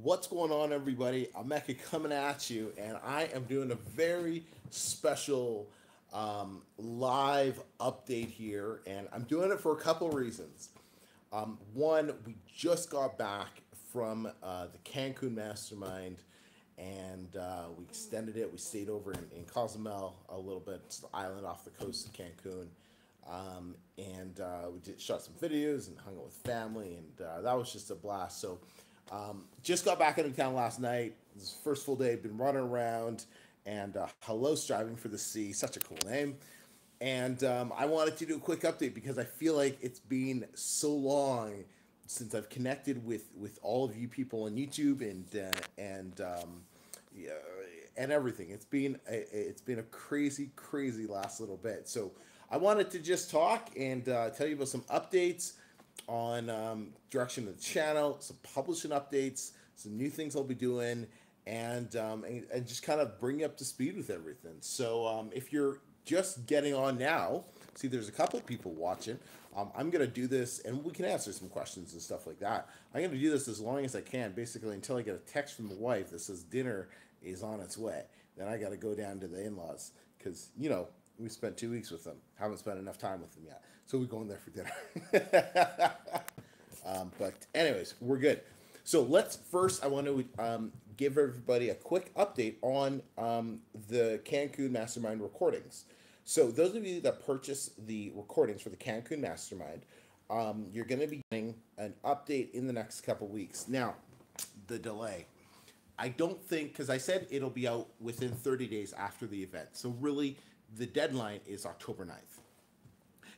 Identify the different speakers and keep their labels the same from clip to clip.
Speaker 1: What's going on, everybody? Emeka coming at you, and I am doing a very special live update here, and I'm doing it for a couple reasons. One, we just got back from the Cancun Mastermind, and we extended it. We stayed over in Cozumel a little bit, it's the island off the coast of Cancun. We did shot some videos and hung out with family, and that was just a blast. So just got back into town last night. This is the first full day. Been running around, and hello, striving for the sea. Such a cool name. And I wanted to do a quick update because I feel like it's been so long since I've connected with all of you people on YouTube yeah, and everything. It's been a crazy last little bit. So I wanted to just talk and tell you about some updates on direction of the channel, some publishing updates, some new things I'll be doing, and just kind of bring you up to speed with everything. So if you're just getting on now, see there's a couple of people watching. I'm gonna do this, and we can answer some questions and stuff like that. I'm gonna do this as long as I can, basically until I get a text from the wife that says dinner is on its way. Then I gotta go down to the in-laws because we spent 2 weeks with them. Haven't spent enough time with them yet, so we're going there for dinner. But anyways, we're good. So let's first. I want to give everybody a quick update on the Cancun Mastermind recordings. So those of you that purchased the recordings for the Cancun Mastermind, you're going to be getting an update in the next couple weeks. Now, the delay. I don't think, because I said it'll be out within 30 days after the event. So really, the deadline is October 9th.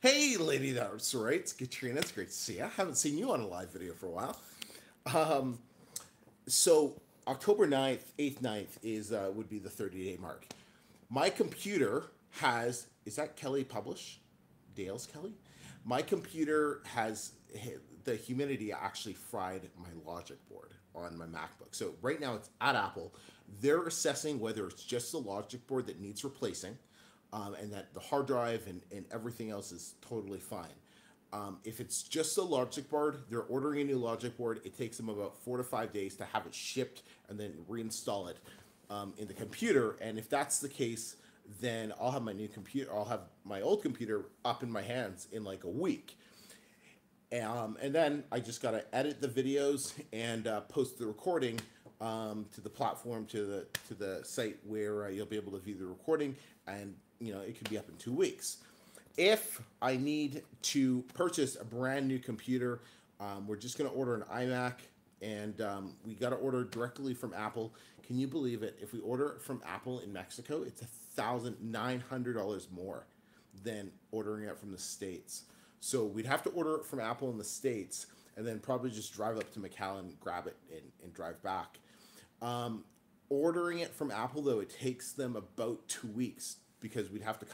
Speaker 1: Hey, lady, that's right. It's Katrina. It's great to see you. I haven't seen you on a live video for a while. So October 9th, 8th, 9th would be the 30-day mark. My computer has, is that Kelly Publish? Dale's Kelly? My computer has, the humidity actually fried my logic board on my MacBook. So right now it's at Apple. They're assessing whether it's just the logic board that needs replacing, and that the hard drive and everything else is totally fine. If it's just a logic board, they're ordering a new logic board. It takes them about 4 to 5 days to have it shipped and then reinstall it in the computer. And if that's the case, then I'll have my new computer, I'll have my old computer up in my hands in like a week. And then I just got to edit the videos and post the recording to the platform, to the site where you'll be able to view the recording, and it could be up in 2 weeks. If I need to purchase a brand new computer, we're just going to order an iMac, and we got to order directly from Apple. Can you believe it? If we order it from Apple in Mexico, it's $1,900 more than ordering it from the States. So we'd have to order it from Apple in the States, and then probably just drive up to McAllen, grab it, and drive back. Ordering it from Apple, though, it takes them about 2 weeks, because we'd have to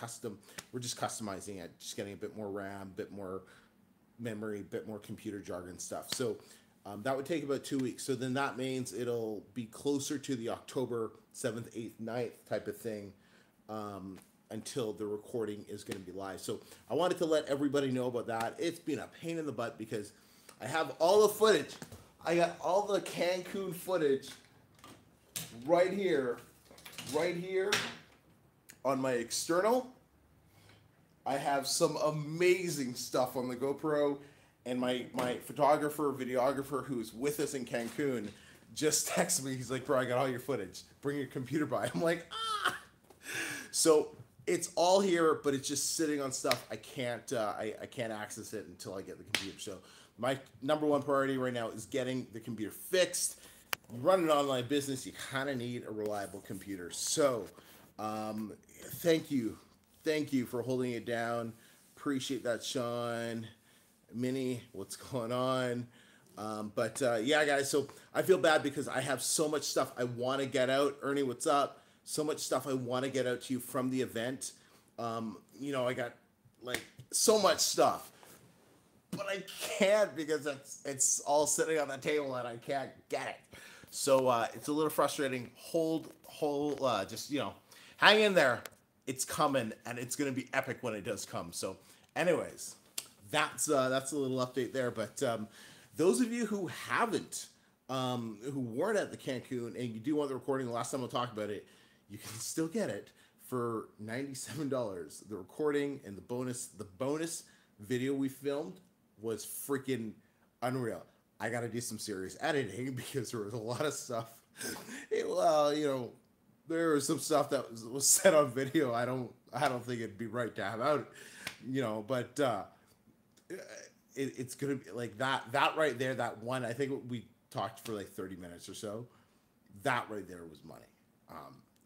Speaker 1: we're just customizing it, just getting a bit more RAM, a bit more memory, a bit more computer jargon stuff. So that would take about 2 weeks. So then that means it'll be closer to the October 7th, 8th, 9th type of thing until the recording is going to be live. So I wanted to let everybody know about that. It's been a pain in the butt because I have all the footage. I got all the Cancun footage right here on my external. I have some amazing stuff on the GoPro, and my photographer, videographer who's with us in Cancun just texted me. He's like, bro, I got all your footage. Bring your computer by. I'm like, ah! So it's all here, but it's just sitting on stuff. I can't access it until I get the computer. So my number one priority right now is getting the computer fixed. You run an online business, you kind of need a reliable computer. So thank you for holding it down. Appreciate that, Sean. Minnie, what's going on? Yeah, guys, so I feel bad because I have so much stuff I want to get out. Ernie, what's up? So much stuff I want to get out to you from the event. I got like so much stuff, but I can't because it's all sitting on the table and I can't get it. So it's a little frustrating. Just hang in there. It's coming, and it's going to be epic when it does come. So anyways, that's a little update there. But those of you who haven't who weren't at the Cancun and you do want the recording, the last time I talked about it, you can still get it for $97. The recording and the bonus video we filmed was freaking unreal. I got to do some serious editing because there was a lot of stuff. Well, you know, there was some stuff that was said on video. I don't think it'd be right to have out, you know. But it's gonna be like that right there. That one, I think we talked for like 30 minutes or so. That right there was money.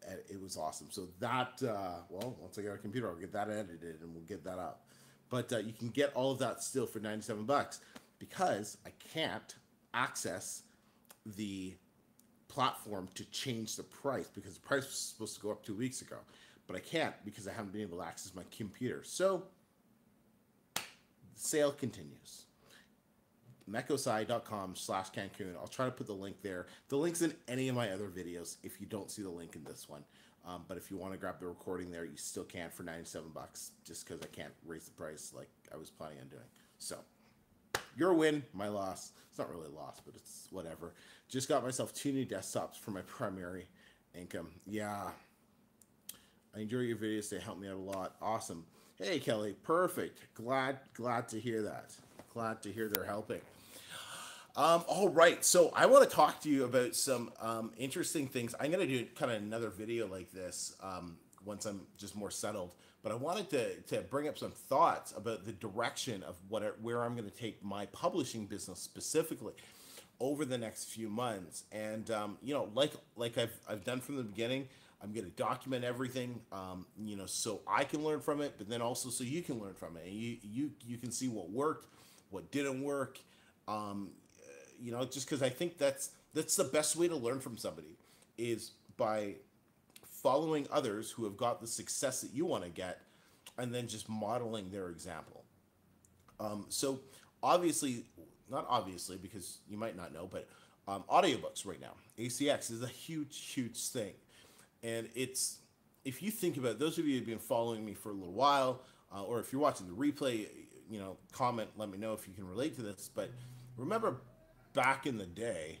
Speaker 1: And it was awesome. So that well, once I get a computer, I'll get that edited and we'll get that up. But you can get all of that still for $97 because I can't access the platform to change the price because the price was supposed to go up 2 weeks ago, but I can't because I haven't been able to access my computer. So the sale continues. MecaOssai.com/Cancun. I'll try to put the link there. The link's in any of my other videos if you don't see the link in this one. But if you want to grab the recording there, you still can for $97 just because I can't raise the price like I was planning on doing. So your win, my loss. It's not really a loss, but it's whatever. Just got myself 2 new desktops for my primary income. Yeah. I enjoy your videos. They help me out a lot. Awesome. Hey, Kelly. Perfect. Glad to hear that. Glad to hear they're helping. All right. So I want to talk to you about some interesting things. I'm going to do kind of another video like this once I'm just more settled. But I wanted to bring up some thoughts about the direction of where I'm going to take my publishing business specifically over the next few months. And you know, like I've done from the beginning, I'm going to document everything, you know, so I can learn from it, but then also so you can learn from it. And you can see what worked, what didn't work. You know, just because I think that's the best way to learn from somebody is by following others who have got the success that you want to get and then just modeling their example. So obviously, not obviously because you might not know, but audiobooks right now, ACX is a huge thing. And it's, if you think about it, those of you who've been following me for a little while, or if you're watching the replay, you know, comment, let me know if you can relate to this. But remember back in the day,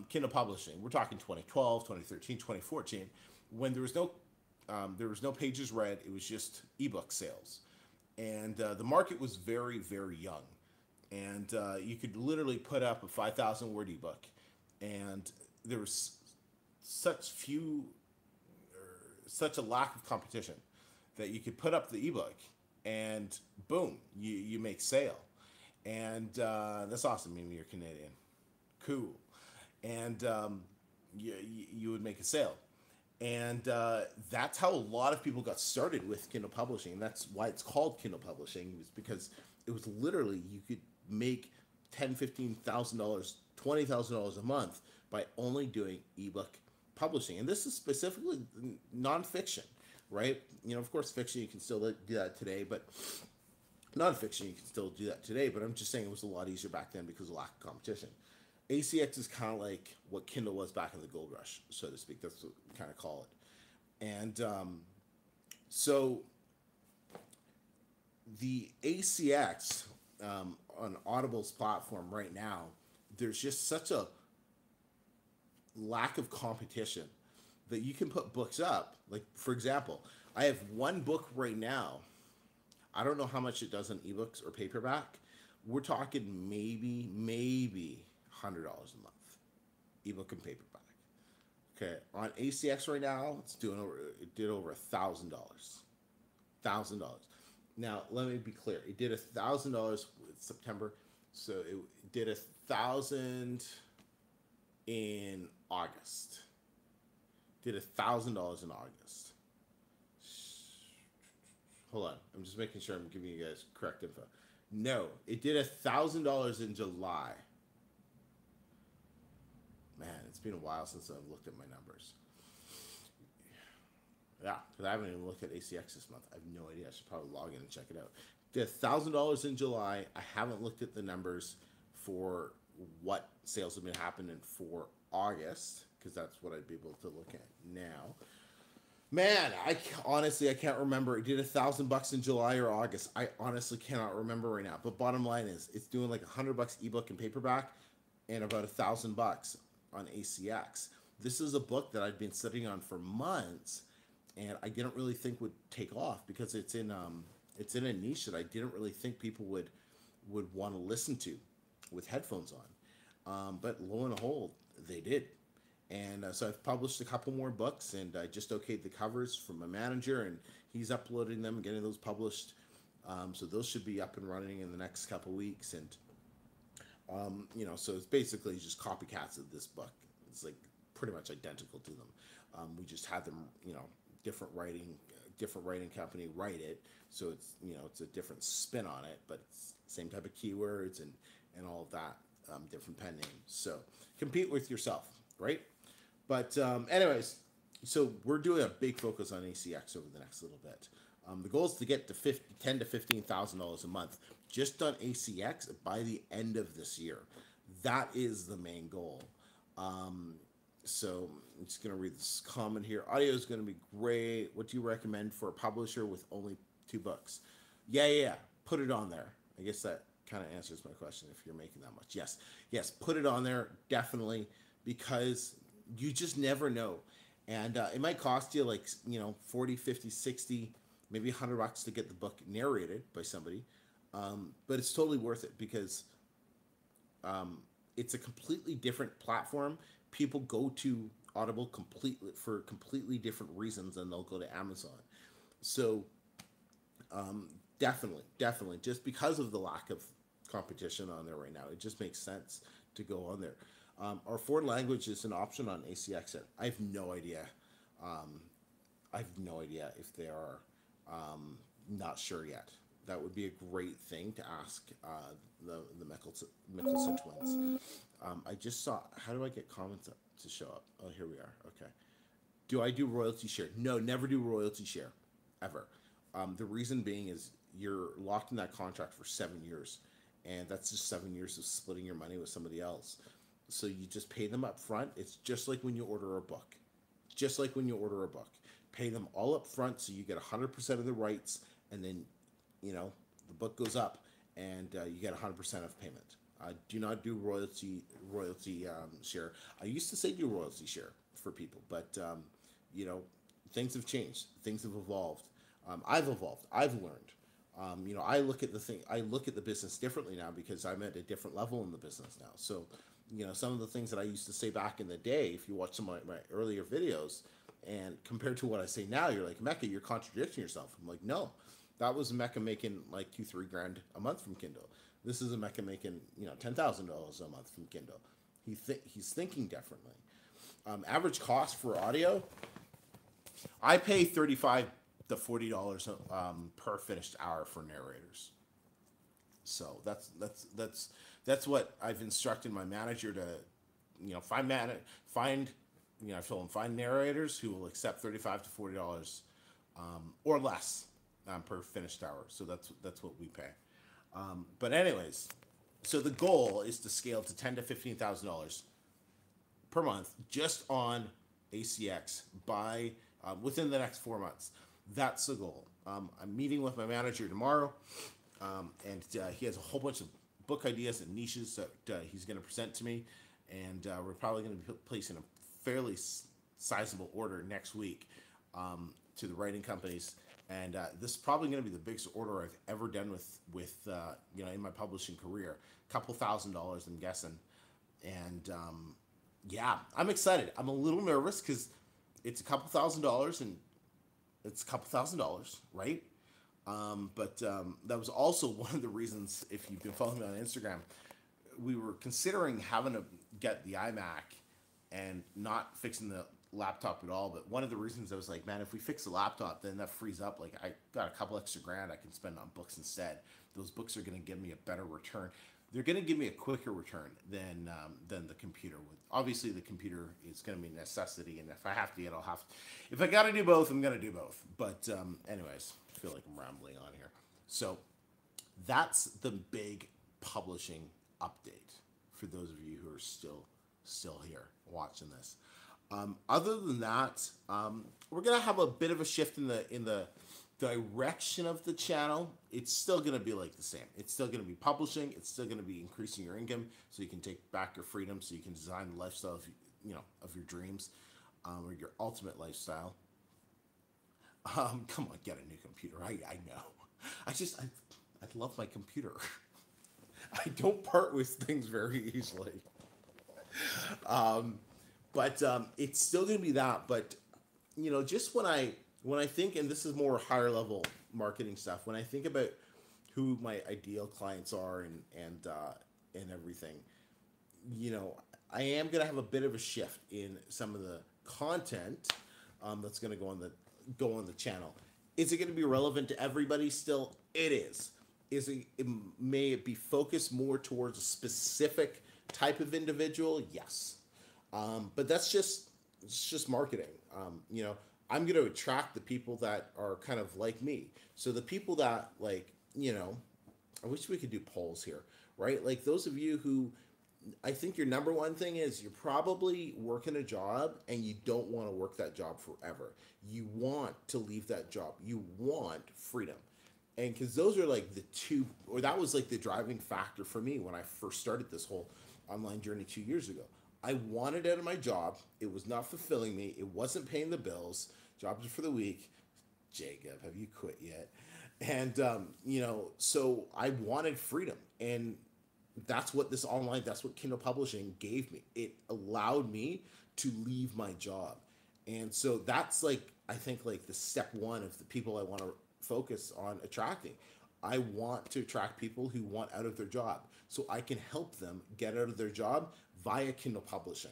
Speaker 1: Kindle publishing, we're talking 2012, 2013, 2014, when there was no pages read, it was just ebook sales. And the market was very young. And you could literally put up a 5,000 word ebook. And there was such a lack of competition that you could put up the ebook and boom, you make sale. And that's awesome. Maybe you're Canadian. Cool. And you would make a sale. And that's how a lot of people got started with Kindle publishing. And that's why it's called Kindle publishing, was because it was literally, you could make $10,000, $15,000, $20,000 a month by only doing ebook publishing. And this is specifically nonfiction, right? You know, of course, fiction, you can still do that today, but nonfiction, you can still do that today. But I'm just saying it was a lot easier back then because of lack of competition. ACX is kind of like what Kindle was back in the gold rush, so to speak. That's what we kind of call it. And so the ACX on Audible's platform right now, there's just such a lack of competition that you can put books up. Like, for example, I have one book right now. I don't know how much it does on ebooks or paperback. We're talking maybe $100 a month, ebook and paperback. Okay, on ACX right now, it did over $1,000. $1,000. Now, let me be clear. It did $1,000 with September, so it did $1,000 in August. Did $1,000 in August. Hold on, I'm just making sure I'm giving you guys correct info. No, it did $1,000 in July. Man, it's been a while since I've looked at my numbers. Yeah, because I haven't even looked at ACX this month. I have no idea. I should probably log in and check it out. Did $1,000 in July. I haven't looked at the numbers for what sales have been happening for August, because that's what I'd be able to look at now. Man, I can't remember. It did $1,000 in July or August. I honestly cannot remember right now. But bottom line is, it's doing like $100 ebook and paperback, and about $1,000 on ACX. This is a book that I've been sitting on for months, and I didn't really think would take off because it's in a niche that I didn't really think people would want to listen to with headphones on. But lo and behold, they did. And so I've published a couple more books, and I just okayed the covers from my manager, and he's uploading them and getting those published. So those should be up and running in the next couple weeks. And so it's basically just copycats of this book. It's like pretty much identical to them. We just had them, different writing company write it. So it's a different spin on it, but it's same type of keywords and all of that, different pen names. So compete with yourself, right? But anyways, so we're doing a big focus on ACX over the next little bit. The goal is to get to $10,000 to $15,000 a month just on ACX by the end of this year. That is the main goal. So I'm just going to read this comment here. Audio is going to be great. What do you recommend for a publisher with only 2 books? Yeah. Put it on there. I guess that kind of answers my question if you're making that much. Yes, put it on there, definitely, because you just never know. And it might cost you like, 40, 50, 60, maybe $100 to get the book narrated by somebody. But it's totally worth it because it's a completely different platform. People go to Audible for completely different reasons than they'll go to Amazon. So definitely, just because of the lack of competition on there right now, it just makes sense to go on there. Are foreign language is an option on ACX? I have no idea. If they are. Not sure yet. That would be a great thing to ask the Mickelson twins. I just saw. How do I get comments up to show up? Oh, here we are. Okay. Do I do royalty share? No, never do royalty share, ever. The reason being is you're locked in that contract for 7 years, and that's just 7 years of splitting your money with somebody else. So you just pay them up front. It's just like when you order a book. Pay them all up front so you get 100% of the rights, and then, the book goes up, and you get 100% of payment. Do not do royalty share. I used to say do royalty share for people, but, things have changed. Things have evolved. I've evolved. I've learned. I look at the business differently now because I'm at a different level in the business now. So, some of the things that I used to say back in the day, if you watch some of my earlier videos, and compared to what I say now, you're like, Emeka, you're contradicting yourself. I'm like, no, that was Emeka making like $2-3 grand a month from Kindle. This is Emeka making, $10,000 a month from Kindle. He's thinking differently. Average cost for audio, I pay $35 to $40 per finished hour for narrators. So that's what I've instructed my manager to, find narrators who will accept $35 to $40 or less per finished hour. So that's what we pay. But anyways, so the goal is to scale to $10,000 to $15,000 per month just on ACX by within the next 4 months. That's the goal. I'm meeting with my manager tomorrow, and he has a whole bunch of book ideas and niches that he's going to present to me, and we're probably going to be placing a fairly sizable order next week to the writing companies, and this is probably going to be the biggest order I've ever done with in my publishing career. A couple $1,000s, I'm guessing, and I'm excited. I'm a little nervous because it's a couple $1,000s, and it's a couple $1,000, right? But that was also one of the reasons, if you've been following me on Instagram, we were considering having to get the iMac and not fixing the laptop at all. But one of the reasons I was like, man, if we fix the laptop, then that frees up, like, I got a couple extra grand I can spend on books instead. Those books are going to give me a better return. They're going to give me a quicker return than the computer would. Obviously, the computer is going to be a necessity, and if I have to, I'll have to. If I got to do both, I'm going to do both. But anyways, I feel like I'm rambling on here. So that's the big publishing update for those of you who are still here watching this. Other than that, we're gonna have a bit of a shift in the direction of the channel, it's still going to be like the same. It's still going to be publishing. It's still going to be increasing your income, so you can take back your freedom, so you can design the lifestyle of of your dreams, or your ultimate lifestyle. Come on, get a new computer. I know. I love my computer. I don't part with things very easily. But it's still going to be that. But just when I think, and this is more higher level marketing stuff, when I think about who my ideal clients are and everything, I am going to have a bit of a shift in some of the content that's going to go on the channel. Is it going to be relevant to everybody still? It is. May it be focused more towards a specific type of individual? Yes. But it's just marketing. I'm going to attract the people that are kind of like me. So the people that I wish we could do polls here, right? Like those of you who, I think your number one thing is you're probably working a job and you don't want to work that job forever. You want to leave that job. You want freedom. And because those are like the two, or that was like the driving factor for me when I first started this whole online journey 2 years ago. I wanted out of my job. It was not fulfilling me. It wasn't paying the bills. Jobs are for the weak. Jacob, have you quit yet? And, so I wanted freedom. And that's what that's what Kindle publishing gave me. It allowed me to leave my job. And so that's I think the step one of the people I want to focus on attracting. I want to attract people who want out of their job so I can help them get out of their job via Kindle publishing.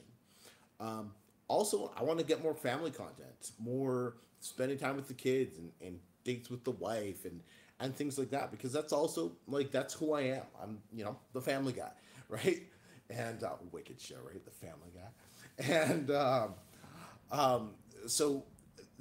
Speaker 1: Also, I want to get more family content, more spending time with the kids and dates with the wife and things like that, because that's also that's who I am. I'm the family guy, right? And wicked show, right? The Family Guy. And so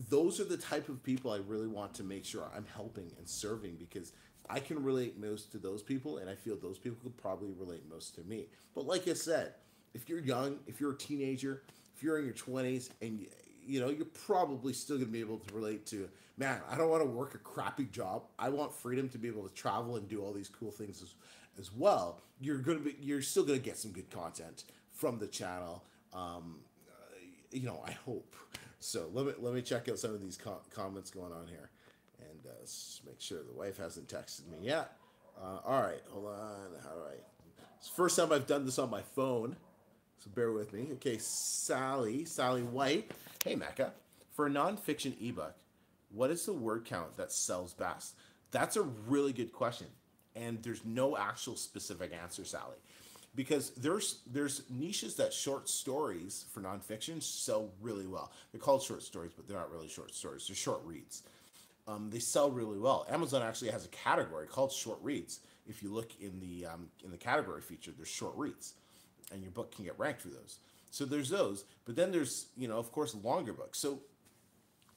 Speaker 1: those are the type of people I really want to make sure I'm helping and serving, because I can relate most to those people, and I feel those people could probably relate most to me. But like I said, if you're young, if you're a teenager, if you're in your 20s, and you're probably still going to be able to relate to, man, I don't want to work a crappy job. I want freedom to be able to travel and do all these cool things as well. You're still going to get some good content from the channel. I hope. So let me check out some of these comments going on here, and let's make sure the wife hasn't texted me yet. All right, hold on. How do I? It's the first time I've done this on my phone, so bear with me. Okay, Sally White. Hey, Emeka. For a nonfiction ebook, what is the word count that sells best? That's a really good question, and there's no actual specific answer, Sally, because there's niches that short stories for nonfiction sell really well. They're called short stories, but they're not really short stories. They're short reads. They sell really well. Amazon actually has a category called short reads. If you look in the category feature, there's short reads, and your book can get ranked for those. So there's those, but then there's of course longer books. So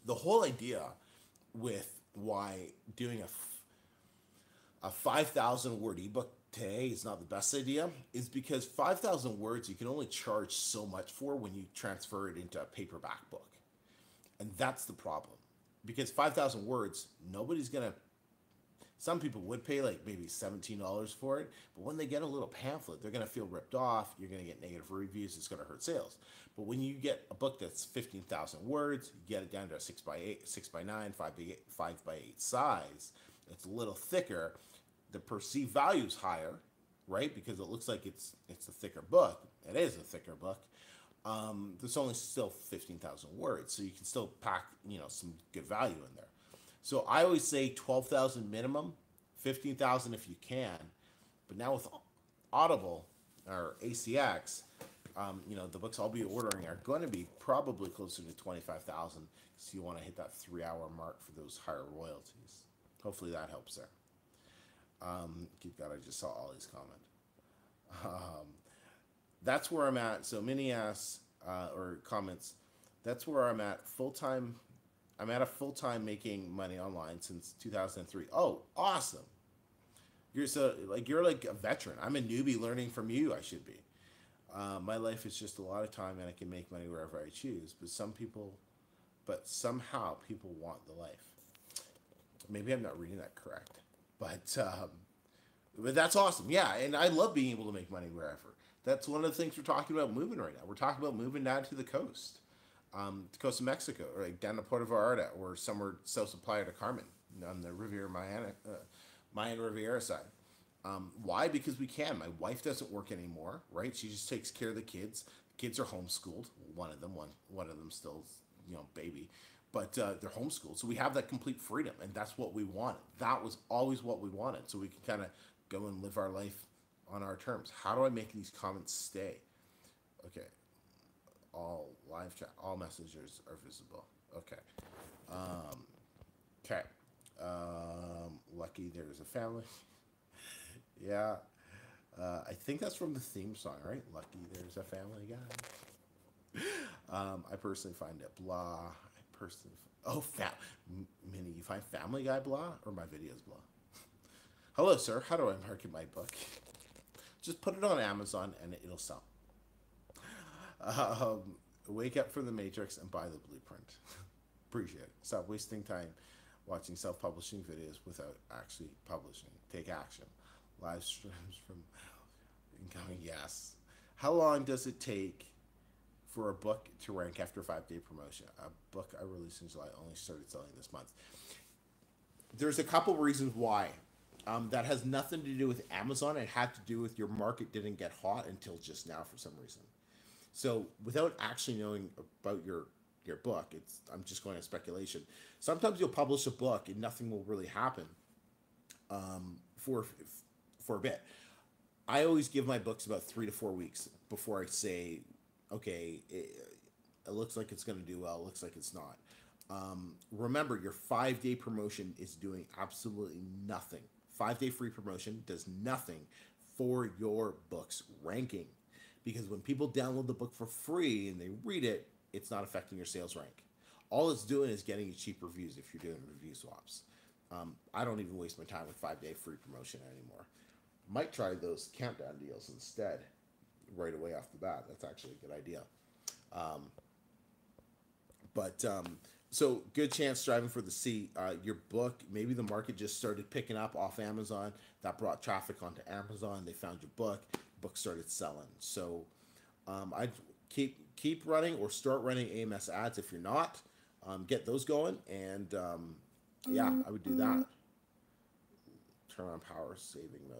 Speaker 1: the whole idea with why doing a 5,000 word ebook today is not the best idea is because 5,000 words you can only charge so much for when you transfer it into a paperback book. And that's the problem. Because 5,000 words, some people would pay maybe $17 for it, but when they get a little pamphlet, they're going to feel ripped off. You're going to get negative reviews. It's going to hurt sales. But when you get a book that's 15,000 words, you get it down to a 6x8, 6x9, 5x8 size. It's a little thicker. The perceived value is higher, right? Because it looks like it's a thicker book. It is a thicker book. There's only still 15,000 words, so you can still pack some good value in there. So I always say 12,000 minimum, 15,000 if you can. But now with Audible or ACX, the books I'll be ordering are going to be probably closer to 25,000, so you want to hit that 3-hour mark for those higher royalties. Hopefully that helps there. Keep that. I just saw Ollie's comment. That's where I'm at. So Minnie asks, or comments, that's where I'm at full-time. I'm at a full-time making money online since 2003. Oh, awesome. You're like a veteran. I'm a newbie learning from you. I should be. My life is just a lot of time and I can make money wherever I choose. But somehow people want the life. Maybe I'm not reading that correct, but that's awesome. Yeah, and I love being able to make money wherever. That's one of the things we're talking about moving right now. We're talking about moving down to the coast of Mexico, or like down to Puerto Vallarta, or somewhere south of Playa de Carmen on the Mayan Riviera side. Why? Because we can. My wife doesn't work anymore, right? She just takes care of the kids. The kids are homeschooled. One of them still, baby, but they're homeschooled. So we have that complete freedom, and that's what we wanted. That was always what we wanted. So we can kind of go and live our life on our terms. How do I make these comments stay? Okay, all live chat, all messages are visible. Okay. Um, okay. Lucky there's a family. Yeah. I think that's from the theme song, right? Lucky there's a family guy. I personally find it blah. I personally. Oh, Minnie, you find Family Guy blah or my videos blah? Hello, sir. How do I market my book? Just put it on Amazon and it'll sell. Wake up from the Matrix and buy the blueprint. Appreciate it. Stop wasting time watching self-publishing videos without actually publishing. Take action. Live streams from incoming. Yes. How long does it take for a book to rank after a 5-day promotion? A book I released in July only started selling this month. There's a couple reasons why. That has nothing to do with Amazon. It had to do with your market didn't get hot until just now for some reason. So without actually knowing about your book, I'm just going on speculation. Sometimes you'll publish a book and nothing will really happen for a bit. I always give my books about 3 to 4 weeks before I say, okay, it looks like it's going to do well. It looks like it's not. Remember, your 5-day promotion is doing absolutely nothing. 5-day free promotion does nothing for your book's ranking, because when people download the book for free and they read it, it's not affecting your sales rank. All it's doing is getting you cheap reviews if you're doing review swaps. I don't even waste my time with 5-day free promotion anymore. Might try those countdown deals instead right away off the bat. That's actually a good idea. So good chance driving for the seat. Your book, maybe the market just started picking up off Amazon. That brought traffic onto Amazon. They found your book started selling. So I'd keep running or start running AMS ads if you're not. Get those going, and yeah, I would do that. Turn on power saving mode.